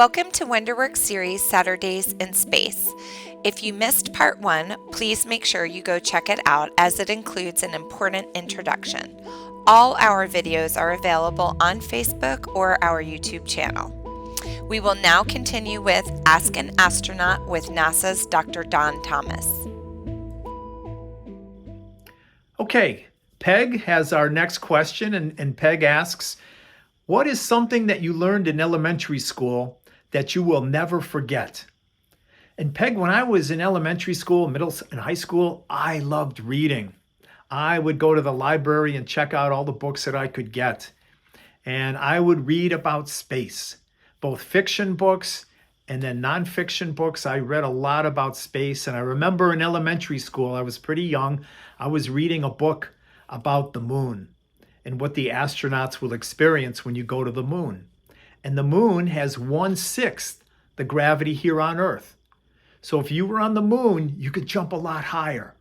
Welcome to WonderWorks series Saturdays in Space. If you missed part 1, please make sure you go check it out as it includes an important introduction. All our videos are available on Facebook or our YouTube channel. We will now continue with Ask an Astronaut with NASA's Dr. Don Thomas. Okay, Peg has our next question, and Peg asks, what is something that you learned in elementary school that you will never forget? And Peg, when I was in elementary school, middle and high school, I loved reading. I would go to the library and check out all the books that I could get. And I would read about space, both fiction books and then nonfiction books. I read a lot about space. And I remember in elementary school, I was pretty young, I was reading a book about the moon and what the astronauts will experience when you go to the moon. And the moon has 1/6 the gravity here on Earth. So if you were on the moon, you could jump a lot higher.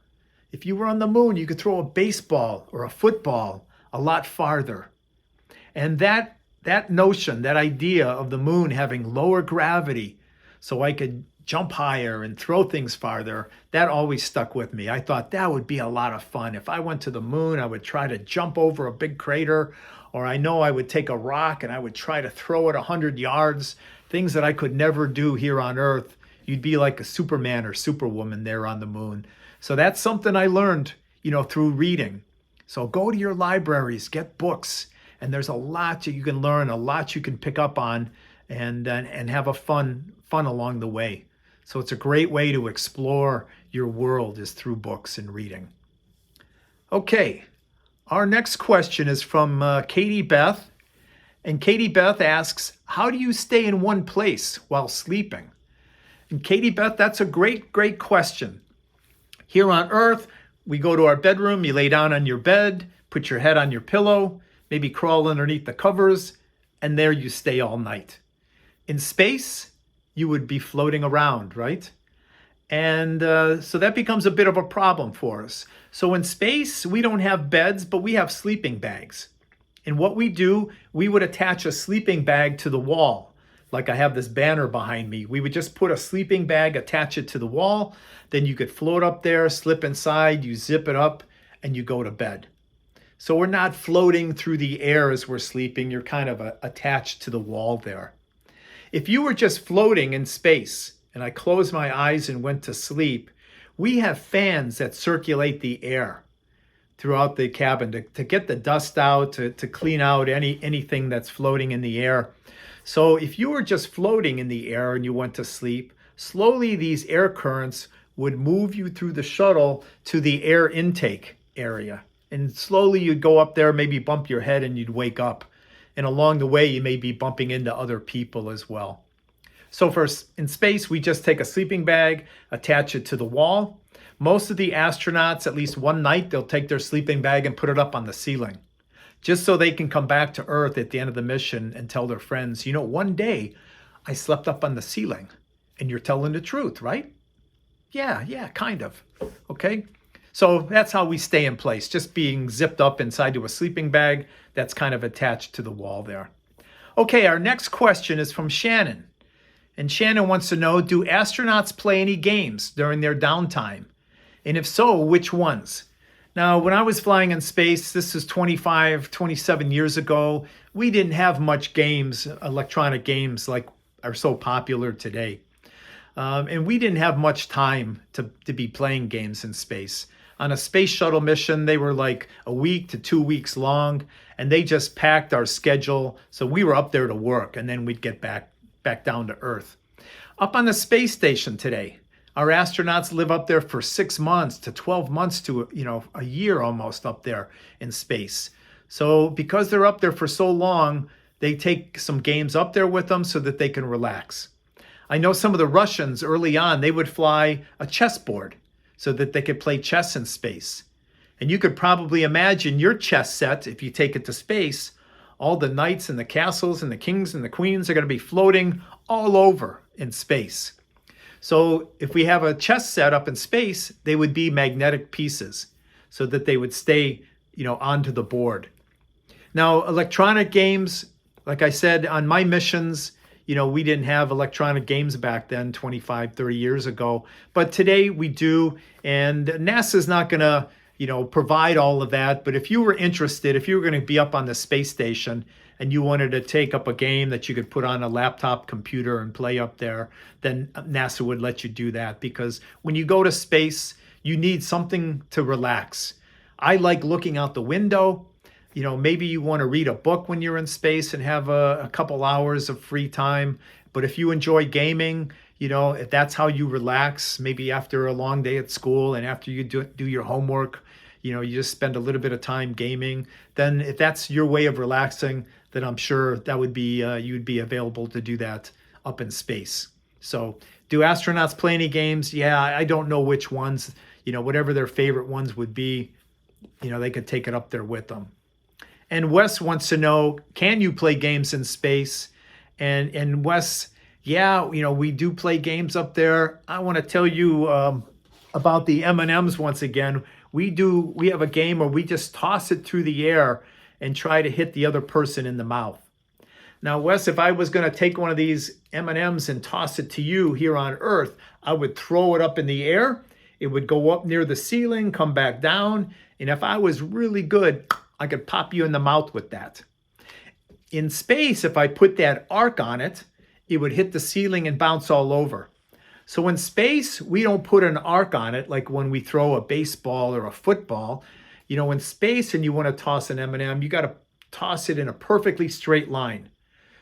If you were on the moon, you could throw a baseball or a football a lot farther. And that notion, that idea of the moon having lower gravity so I could jump higher and throw things farther, that always stuck with me. I thought that would be a lot of fun. If I went to the moon, I would try to jump over a big crater, or I know I would take a rock and I would try to throw it 100 yards, things that I could never do here on Earth. You'd be like a Superman or Superwoman there on the moon. So that's something I learned, through reading. So go to your libraries, get books, and there's a lot that you can learn, a lot you can pick up on, and have a fun along the way. So it's a great way to explore your world is through books and reading. Okay, our next question is from Katie Beth. And Katie Beth asks, how do you stay in one place while sleeping? And Katie Beth, that's a great question. Here on Earth, we go to our bedroom, you lay down on your bed, put your head on your pillow, maybe crawl underneath the covers, and there you stay all night. In space, you would be floating around, right? And so that becomes a bit of a problem for us. So in space, we don't have beds, but we have sleeping bags. And what we do, we would attach a sleeping bag to the wall. Like I have this banner behind me. We would just put a sleeping bag, attach it to the wall. Then you could float up there, slip inside, you zip it up, and you go to bed. So we're not floating through the air as we're sleeping. You're kind of attached to the wall there. If you were just floating in space and I closed my eyes and went to sleep, we have fans that circulate the air throughout the cabin to get the dust out, to clean out anything that's floating in the air. So if you were just floating in the air and you went to sleep, slowly these air currents would move you through the shuttle to the air intake area. And slowly you'd go up there, maybe bump your head and you'd wake up. And along the way, you may be bumping into other people as well. So in space, we just take a sleeping bag, attach it to the wall. Most of the astronauts, at least one night, they'll take their sleeping bag and put it up on the ceiling, just so they can come back to Earth at the end of the mission and tell their friends, one day I slept up on the ceiling. And you're telling the truth, right? Yeah, kind of. Okay. So that's how we stay in place, just being zipped up inside to a sleeping bag that's kind of attached to the wall there. Okay, our next question is from Shannon. And Shannon wants to know, do astronauts play any games during their downtime? And if so, which ones? Now, when I was flying in space, this is 27 years ago, we didn't have much games, electronic games like are so popular today. And we didn't have much time to be playing games in space. On a space shuttle mission, they were like a week to 2 weeks long, and they just packed our schedule. So we were up there to work, and then we'd get back down to Earth. Up on the space station today, our astronauts live up there for 6 months to 12 months to a year almost up there in space. So because they're up there for so long, they take some games up there with them so that they can relax. I know some of the Russians early on, they would fly a chessboard so that they could play chess in space. And you could probably imagine your chess set, if you take it to space, all the knights and the castles and the kings and the queens are going to be floating all over in space. So if we have a chess set up in space, they would be magnetic pieces so that they would stay, onto the board. Now, electronic games, like I said, on my missions, we didn't have electronic games back then 25, 30 years ago, but today we do. And NASA's not going to, provide all of that. But if you were interested, if you were going to be up on the space station and you wanted to take up a game that you could put on a laptop computer and play up there, then NASA would let you do that. Because when you go to space, you need something to relax. I like looking out the window. Maybe you want to read a book when you're in space and have a couple hours of free time. But if you enjoy gaming, if that's how you relax, maybe after a long day at school and after you do your homework, you just spend a little bit of time gaming, then if that's your way of relaxing, then I'm sure that would be, you'd be available to do that up in space. So do astronauts play any games? Yeah, I don't know which ones, whatever their favorite ones would be, they could take it up there with them. And Wes wants to know, can you play games in space? And Wes, yeah, we do play games up there. I want to tell you about the M&Ms once again. We have a game where we just toss it through the air and try to hit the other person in the mouth. Now, Wes, if I was going to take one of these M&Ms and toss it to you here on Earth, I would throw it up in the air. It would go up near the ceiling, come back down. And if I was really good, I could pop you in the mouth with that. In space, if I put that arc on it, it would hit the ceiling and bounce all over. So in space, we don't put an arc on it like when we throw a baseball or a football. In space and you want to toss an M&M, you got to toss it in a perfectly straight line.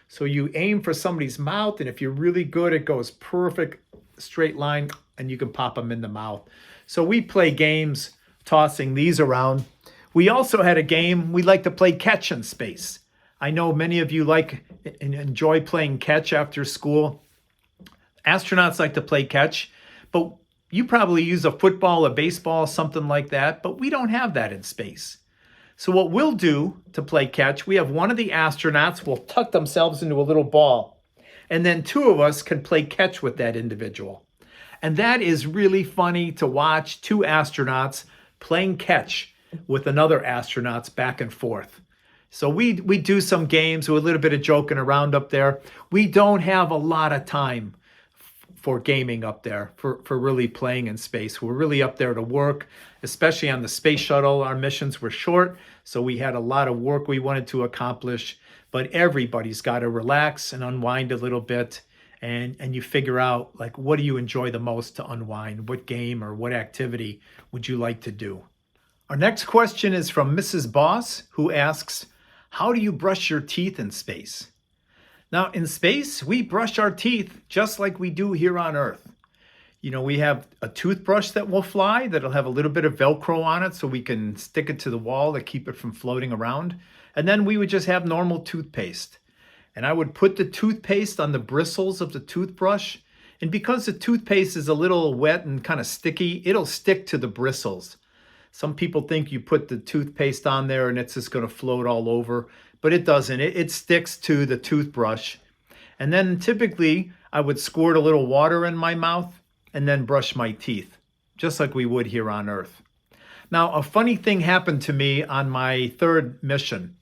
So you aim for somebody's mouth, and if you're really good, it goes perfect straight line and you can pop them in the mouth. So we play games tossing these around. We also had a game we like to play catch in space. I know many of you like and enjoy playing catch after school. Astronauts like to play catch, but you probably use a football, a baseball, something like that, but we don't have that in space. So what we'll do to play catch, we have one of the astronauts will tuck themselves into a little ball, and then two of us can play catch with that individual. And that is really funny to watch, two astronauts playing catch with another astronauts back and forth. So we do some games with a little bit of joking around up there. We don't have a lot of time for gaming up there, for really playing in space. We're really up there to work, especially on the space shuttle. Our missions were short, so we had a lot of work we wanted to accomplish. But everybody's got to relax and unwind a little bit. And you figure out, like, what do you enjoy the most to unwind? What game or what activity would you like to do? Our next question is from Mrs. Boss, who asks, how do you brush your teeth in space? Now, in space, we brush our teeth just like we do here on Earth. We have a toothbrush that will fly, that'll have a little bit of Velcro on it so we can stick it to the wall to keep it from floating around. And then we would just have normal toothpaste. And I would put the toothpaste on the bristles of the toothbrush. And because the toothpaste is a little wet and kind of sticky, it'll stick to the bristles. Some people think you put the toothpaste on there and it's just going to float all over, but it doesn't. It sticks to the toothbrush. And then typically I would squirt a little water in my mouth and then brush my teeth, just like we would here on Earth. Now, a funny thing happened to me on my third mission.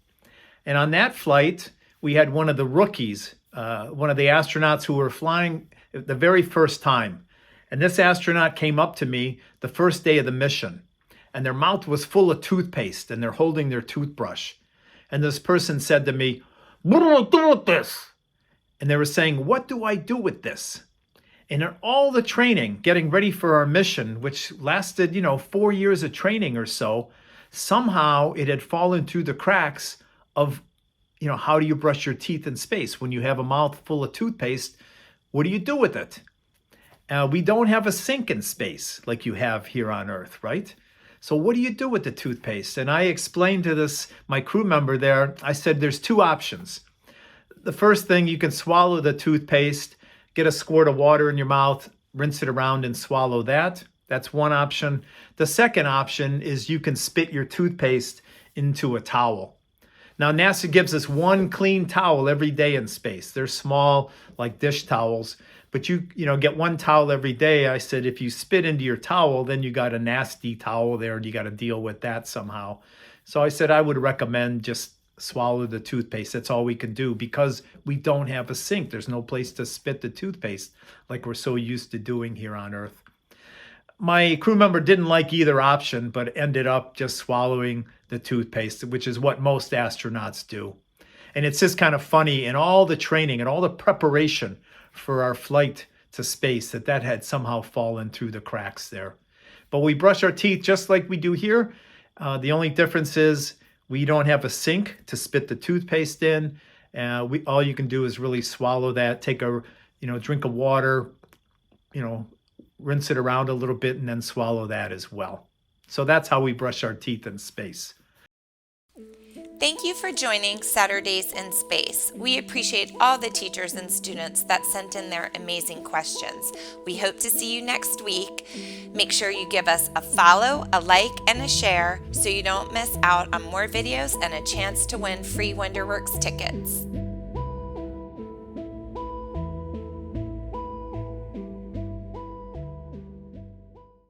And on that flight, we had one of the rookies, one of the astronauts who were flying the very first time. And this astronaut came up to me the first day of the mission. And their mouth was full of toothpaste, and they're holding their toothbrush. And this person said to me, what do I do with this? And they were saying, what do I do with this? And in all the training, getting ready for our mission, which lasted, 4 years of training or so, somehow it had fallen through the cracks of, how do you brush your teeth in space? When you have a mouth full of toothpaste, what do you do with it? We don't have a sink in space like you have here on Earth, right? So what do you do with the toothpaste? And I explained to my crew member there, I said, there's two options. The first thing, you can swallow the toothpaste, get a squirt of water in your mouth, rinse it around and swallow that. That's one option. The second option is you can spit your toothpaste into a towel. Now, NASA gives us one clean towel every day in space. They're small, like dish towels. But you get one towel every day. I said, if you spit into your towel, then you got a nasty towel there and you got to deal with that somehow. So I said, I would recommend just swallow the toothpaste. That's all we can do because we don't have a sink. There's no place to spit the toothpaste like we're so used to doing here on Earth. My crew member didn't like either option, but ended up just swallowing the toothpaste, which is what most astronauts do. And it's just kind of funny in all the training and all the preparation for our flight to space that had somehow fallen through the cracks there. But we brush our teeth just like we do here. The only difference is we don't have a sink to spit the toothpaste in. All you can do is really swallow that, take a drink of water, rinse it around a little bit, and then swallow that as well. So that's how we brush our teeth in space. Thank you for joining Saturdays in Space. We appreciate all the teachers and students that sent in their amazing questions. We hope to see you next week. Make sure you give us a follow, a like, and a share so you don't miss out on more videos and a chance to win free WonderWorks tickets.